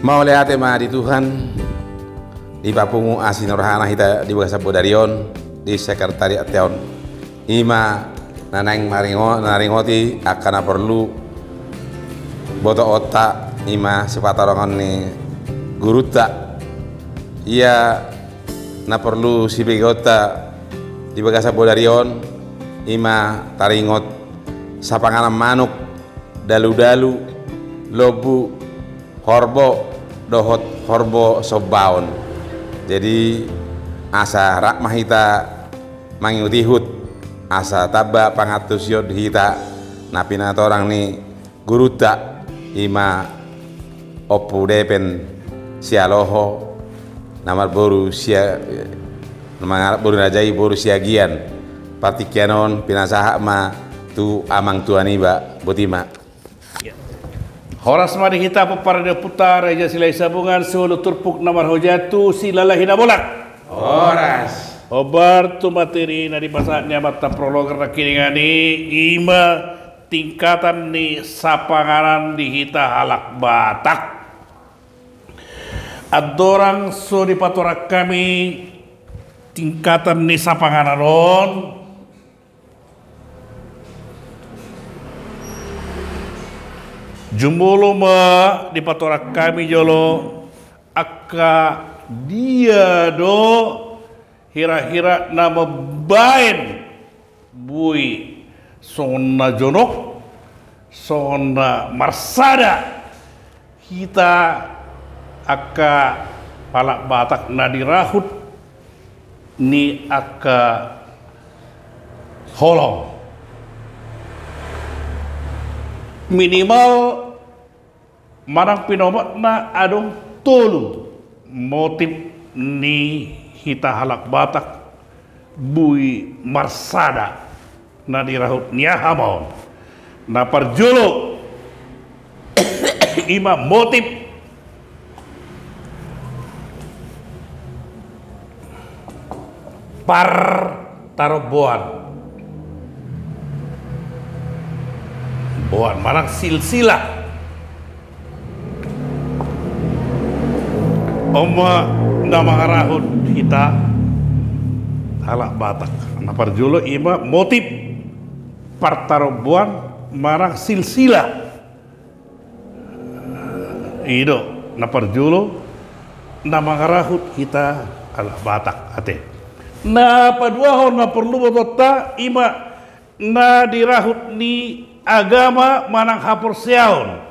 Mau lihat ma di Tuhan di Papungu Asin Rohana kita di Bagasa Bodarion di sekretariat Teon ima nanang naringoti akan perlu boto otak ima sepatarongan ni guruta ia na perlu si begota di Bagasa Bodarion ima taringot sapanganan manuk dalu-dalu lobu horbo dohot horbo sobaon. Jadi asa rak mahita mangiuti hut asa taba pangatus yod hita napina torang ni guruta ima opu depen sialoho namar boru sia namar boru rajai boru siagian patikianon pinasaha ma tu amang tuaniba botima. Horas mari kita peparada putar Raja Silai Sabungan Solo Turpuk Namar Hojatu Silala Hina Bolak. Horas. Obar tu materi na di pasatnya mata prolog rakiningani ima tingkatan ni sapangaran di hita halak Batak. Adorang so di patorak kami tingkatan ni sapangaran ron. Jumolo ma di patorak kami jolo akka dia do hira-hira nama bain bui sona jonok sona marsada kita akka palak Batak nadirahut ni akka holong minimal marang pinomat na adong tolu motif ni hita halak Batak bui marsada na dirahut niya hamon na parjolo ima motif par taroboan boan marang silsilah oma nama arahut kita halak Batak napar julo ima motif partarobuan marang silsilah ido napar julo nama arahut kita halak Batak ate na paduahon na perlu botota ima na dirahut ni agama manang hapur siaon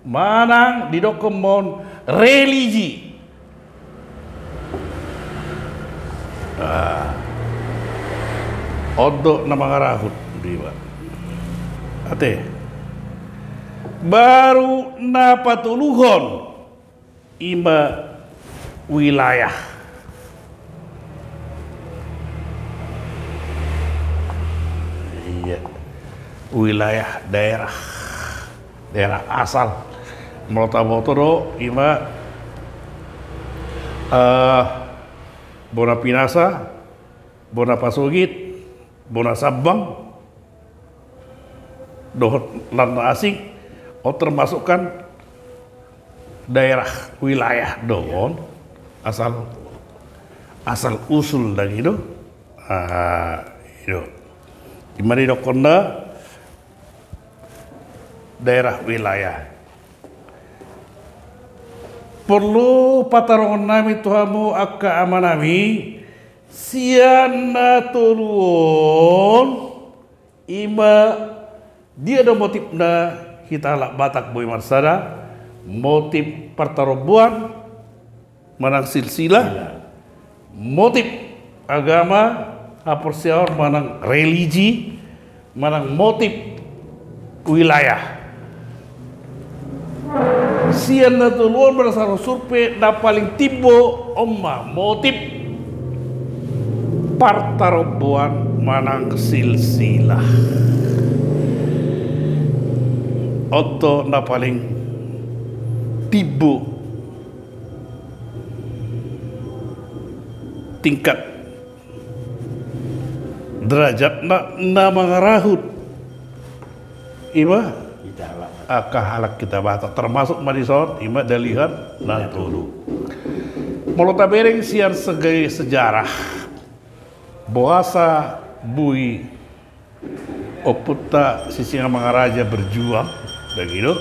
manang didokomon religi odo nama ngarahut diba ate baru napatuluhon ima wilayah wilayah daerah asal Moto ima Bona Pinasa, Bona Pasugit, Bona Sabang, dohot landa asing, termasukkan daerah wilayah doon asal usul dan itu dimana dokona daerah wilayah perlu patarongan nami Tuhamu akka amanami siana tuluon ima dia ada motif na kita halak Batak boy marsada motif pertarobuan manang silsilah motif agama apersiaur manang religi manang motif wilayah sian na tuluan berdasarkan survei na paling tibo omma motif partarobuan manang silsilah oto na paling tibo tingkat derajat na mga rahut ima kahalak kita Batak termasuk Madison ima dalihan na tulu. Molo tabereng sian sebagai sejarah bahasa bui oputta Sisinga Mangaraja berjuang begitu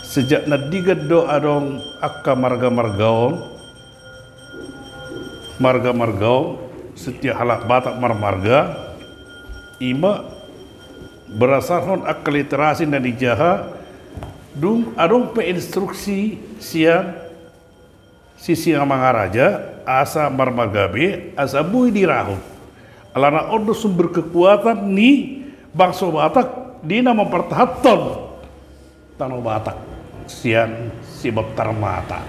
sejak nadigado adong akka marga-margaon setiap halak Batak marga ima berdasarkan akka literasi dan dijaha dung adong pe instruksi siang Sisinga Mangaraja asa marmagabe asa bui dirahut alana ondo sumber kekuatan ni bangsa Batak dina mempertahankan tanah Batak sian sibab tarmata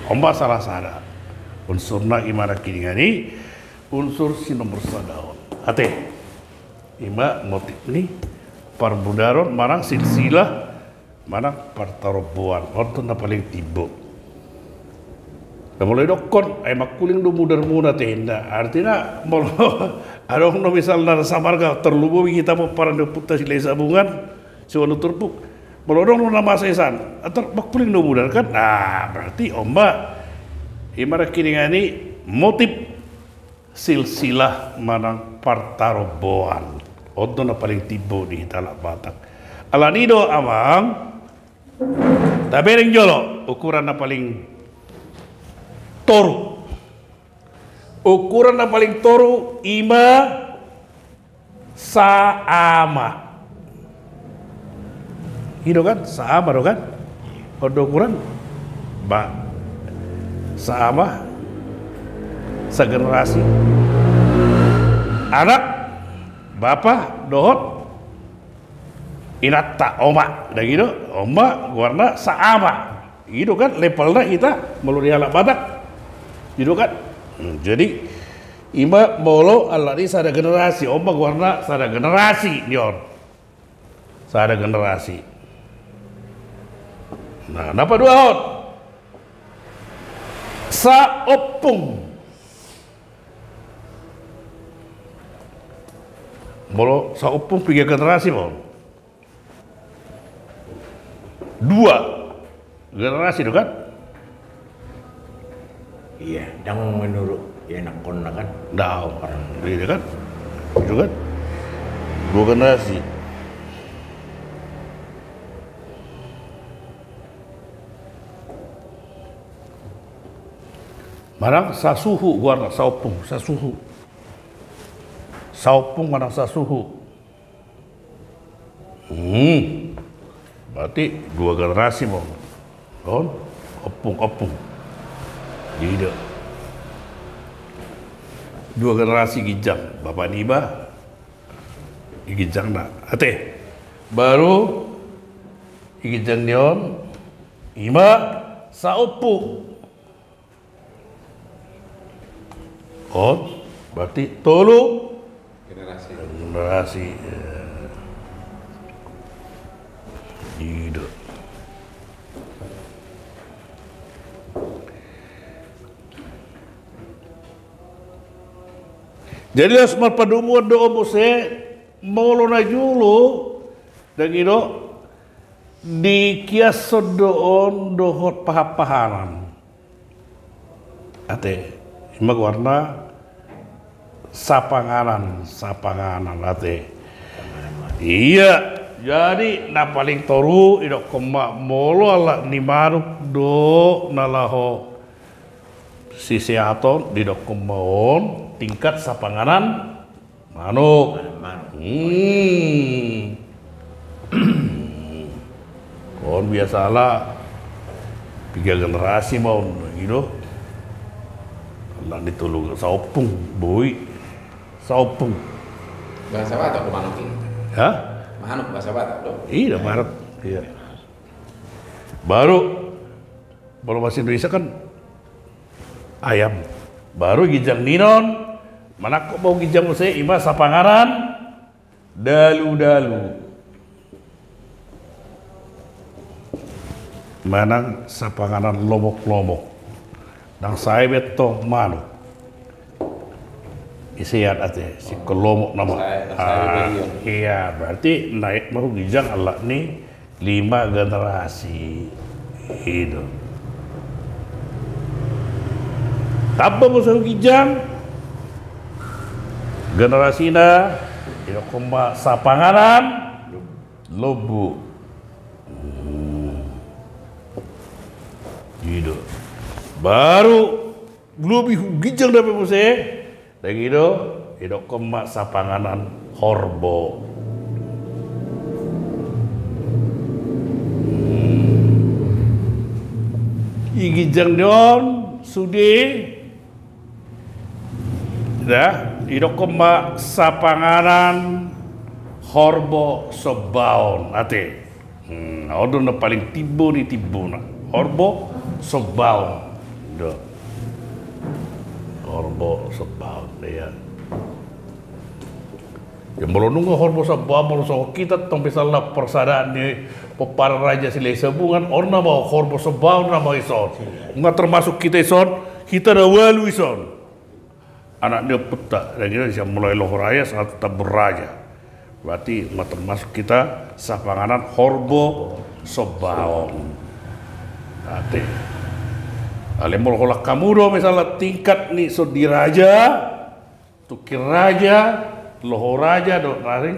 omba salah sada unsurna imana kini unsur si nomor sadaon ate ima motif ni parbudaron marang silsilah marang partarobuan orton na paling tibo na mulai dokon ay makuling do mudar-muna tenda artinya molo adong no misalnya samarga terlubuhi kita mo parang deputa sila sabungan siwano turpuk melodong nama sesan atau makuling no mudar kan nah berarti omba imara kini motif silsilah manang partaroboan odo na paling tibo di talak Batak alanido amang tabereng jolo ukuran na paling toru ukuran na paling toru ima saama Ido kan sama do kan odo ukuran ba sama segenerasi anak bapak dohot inatta oma dan gitu oma warna sama itu kan levelnya kita melalui alat Batak itu kan jadi ima bolo Allah ini sada generasi oma warna sada generasi nyor sada generasi nah napa dua hot sa opung bolo sa opung 3 generasi bol 2 generasi itu kan iya dang menurut ya nakon kan dah orang itu kan 2 generasi marang sasuhu warna saupung sasuhu saupung marang sasuhu berarti 2 generasi mau kon opung jadi 2 generasi gijang bapak niba gijang na ate baru gijang nion ima saupu berarti tolu generasi gitu. Jadi harus merpadumu doa mose molo na julu dan gitu di kias doon dohot pahapahanan ate imag warna sapanganan ate iya jadi na paling toru idok koma molo ala ni maruk do nalaho sisi aton di dok komaon tingkat sapanganan manuk kon biasalah 3 generasi mau gitu lah ditulung saupung boy saupung bahasa Batak manuk ini hah manuk bahasa Batak dong iya Maret iya baru bahasa Indonesia kan ayam baru gijang ninon mana kok mau gijang saya ima sapangaran dalu manang sapangaran lomok dan saya beto manuk Isiat ate si kolomok nama. Iya, berarti naik mau gijang Allah nih 5 generasi itu. Apa musuh gijang? Generasina itu koma sapanganan lobu. Gitu. Baru lebih gijang dari musuh. Dan gitu, itu koma sapanganan horbo. Igijang don sudi. Ya, itu koma sapanganan horbo sobaon ate. Odon na paling tibo ni tibo na. Horbo sobaon. Do. Horbo sobaon ya. Ya melonung horbo sobaon so kita tong misalnya persadaan ni para raja silesa bungan orna mau horbo sobaon na mau ison. Nggak termasuk kita ison, kita dah walu ison. Anak dia peta dan kita bisa mulai lohoraya saat tetap beraja. Berarti termasuk kita sapanganan horbo sobaon. Ate. Ale molholak kamu do misalnya tingkat nih so diraja, tukir raja, lohoraja do nari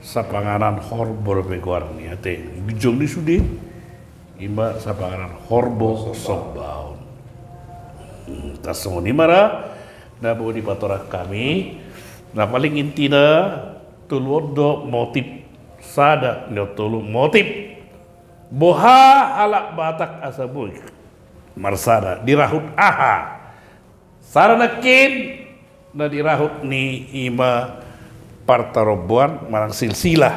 sapanganan horbo beguar nih ate. Bijong ni sudi ima sapanganan horbo sobaon. Tasong ni mara na po di patorak kami na paling inti na tulod do motif sada no tulu motif boha alak batak asabuy marsada dirahut aha sarana kin na dirahut ni ima partarobuan marang silsilah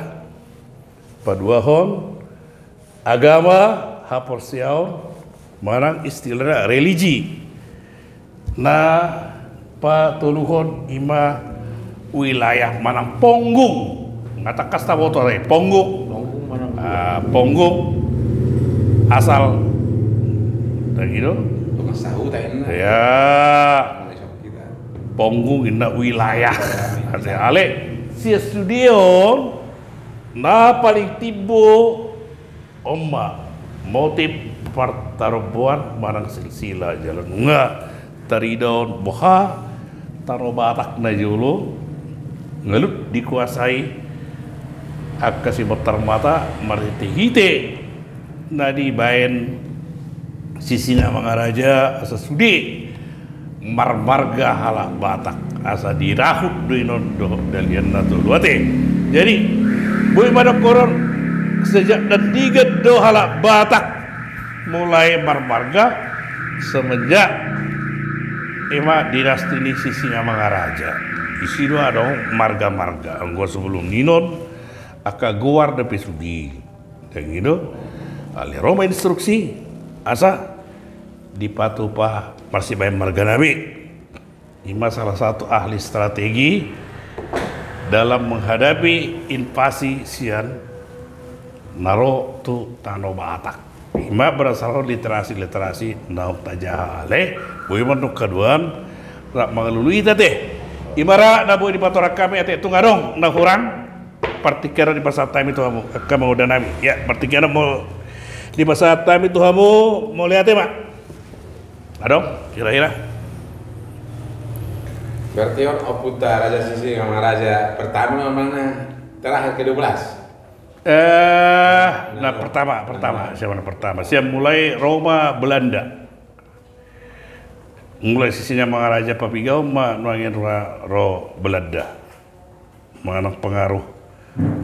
paduahon agama haporsiaon marang istilahnya religi na patuluhon ima wilayah manang ponggung ngata kasta botore ponggung ponggung asal dan gitu Tukang sahu tak enak. ya ponggung inna wilayah ate ale si studio na paling tibo omma motif partarobuan manang silsila jalan enggak taridon boha taro batak na julu ngelut dikuasai akasi botar mata marhite-hite na dibaen sisinga mangaraja asa sudi marmarga halak batak asa dirahut duinon do dalian nato duate jadi boy madak koron sejak dan tiga do halak batak mulai marmarga semenjak Ema dinasti ini sisinga mangaraja. Isi dua dong marga-marga. Anggo sebelum ninon aka guar de pesudi. Dan gitu. Ali Roma instruksi asa dipatupa masih bayar marga nabi. Ima salah satu ahli strategi dalam menghadapi invasi sian naro tu tano batak. Ima berasal literasi nauk tajale bui manuk kaduan rak mangalului teh imara na bui di patorak kami ate tungarong na hurang partikera di pasar time itu kamu udah nami ya partikera mau di pasar time itu kamu mau lihat ya mak adong kira-kira Berarti on oputa Raja Sisinga Mangaraja pertama mana terakhir ke-12. Pertama siapa mulai Roma Belanda mulai Sisinga Mangaraja Papigau ma nuangin ro Belanda mengenang pengaruh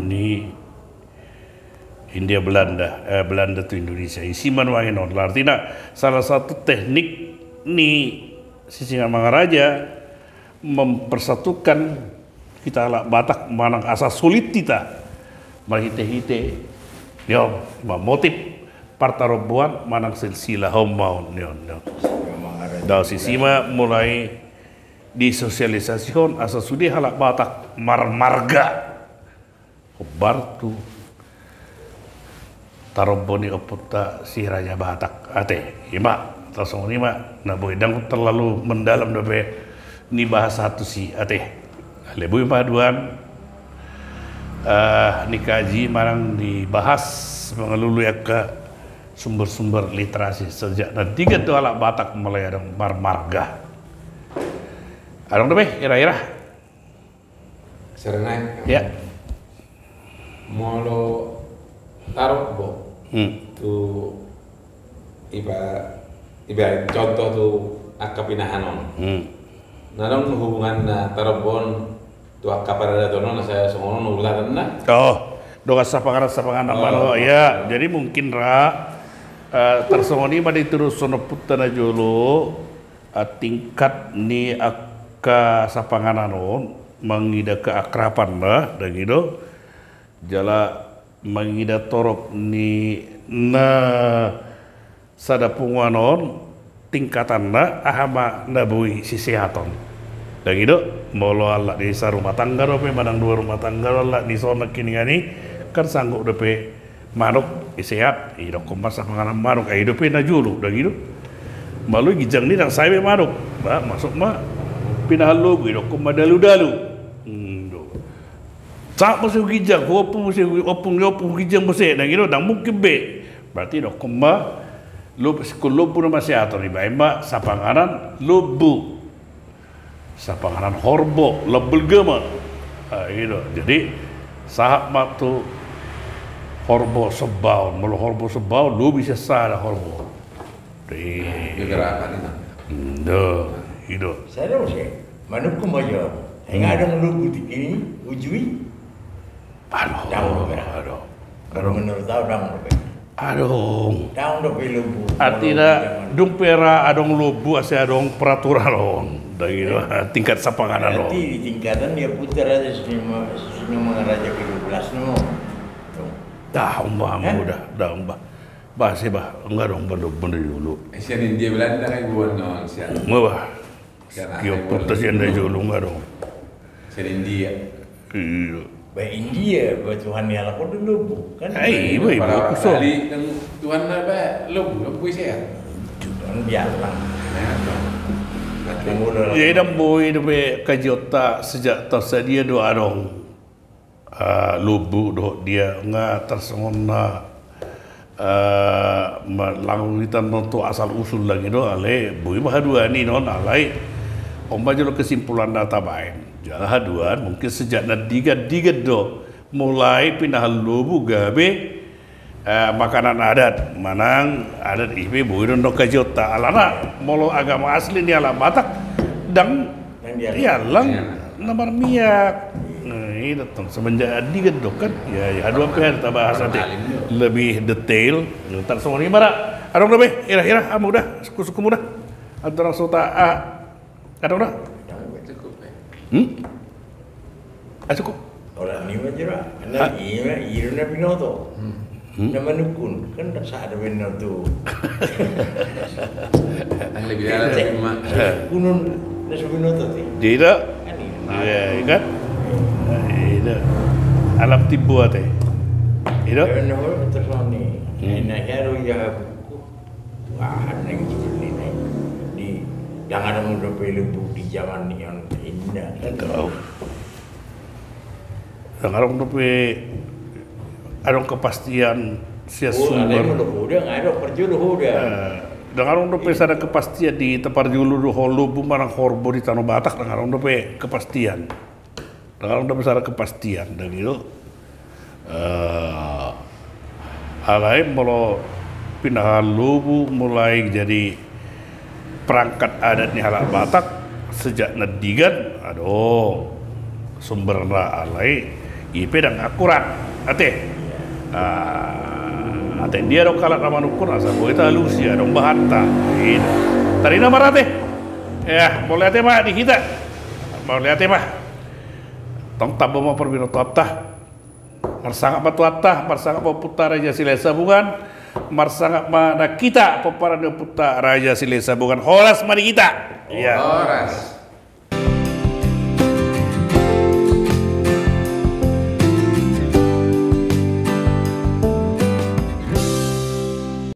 ni India Belanda Belanda tu Indonesia isi manuangin on artinya salah satu teknik ni Sisinga Mangaraja mempersatukan kita ala Batak manang asa sulit kita marhite-hite yo motif partarobuan manang silsilah homaun yo da sisima mulai disosialisasikan asa sudi halak Batak marga bartu taroboni opota si Raja Batak ate ima tasong lima na boy dang terlalu mendalam dobe ni bahasa satu si ate lebu paduan ni kaji marang dibahas mengelulu ke sumber-sumber literasi sejak dan tiga tu alak Batak mulai ada marga adong deh kira-kira Serenai. ya Molo taruh bo. Tu iba contoh tu akapinahanon. Nadong hubungan na tarobon tu akaparada tono na saya songono nulatan na. oh doa sapangan ya jadi mungkin tersongoni pada terus sono putana jolo tingkat ni akka sapangananon mengida keakraban lah dan gitu jala mengida torok ni na sadapunganon tingkatan na ahama nabui sisihaton dan gitu molo Allah di rumah tangga dope madang dua rumah tangga Allah di zona kini ngani kan sanggup dope manuk sehat idok kompas panganan manuk ai dope na julu dan gitu malu gijang ni dan saya manuk ba masuk ma pinahalo idok komadalu-dalu sak musuh gijang, opung gijang musuh, dan gitu, dan mungkin be, berarti dok kemba, lubu masih atur di bawah, sapanganan lubu, sapanganan horbo, lebel gema, gitu. Jadi sahab matu horbo sebaun, mulu horbo sebaun, lu bisa sada horbo. Di gerakan itu, gitu. Saya sih, manuk kumayo, enggak ada lubu ini, ujui. Aduh. Kalau menurut tahu dang Aduh. Dang do lubu. Artinya dung pera adong lubu ase adong peraturan on. Dari tingkat sapanganan on. Nanti di tingkatan dia putar aja semua mengaraja ke 12 no. Dah udah, dah bahasa bah, enggak dong bener dulu. Sian India Belanda kan gua non sian. Enggak. Kio putus yang dari dulu enggak dong. Sian India. Iya. Baik India, buat Tuhan ya lah kau dulu bukan? Ibu Para kusum. kali yang Tuhan apa lu saya. Tuhan biarlah. Jadi dah boy depe kajota sejak tersedia doa dong. Lubu doh dia enggak tersengona langutan untuk asal usul lagi doh ale boy bahadua ni non alai. Om baca kesimpulan data baik. Jalan haduan mungkin sejak diga do mulai pindah lubu gabe makanan adat manang adat ibe buiron do kajota alana molo agama asli ni ala Batak dang dia lang namar miak ini datang semenjak diga do kan ya haduan pe ta bahasa lebih detail entar semua ni mara adong lebih ira amu dah suku mudah antara sota adong dah cukup. Orang ni macam mana? Iya na binoto. Nama nukun kan tak sah ada binoto. Lebih dalam mak. Kunun nasi binoto tu. Tidak. Ya kan? Tidak. Alam tibu ate. Tidak. Kerana orang terus ni. Nak hero ya buku. Wah, nang ni di jangan ada muda pelu di zaman ni yang indah. Tahu. Sekarang tapi ada kepastian sia sumber. Udah nggak ada perjudu udah. Dengarong dope sada kepastian di tempat julu do lubu marang horbo di tanah Batak dengarong dope kepastian. Dengarong dope sada kepastian dan itu alai molo pindah lubu mulai jadi perangkat adat ni halak Batak sejak nadigan aduh sumberna alai IP dan akurat ate ate dia dong kalat nama nukur asal boleh tahu sih dong bahata ini tadi nama ate ya boleh ate mah di kita boleh ate mah tong tabu mau perbino tuatah marsangak patuatah marsangak putar Raja Silesa bukan marsangak mana kita peparan putar Raja Silesa bukan horas mari kita Horas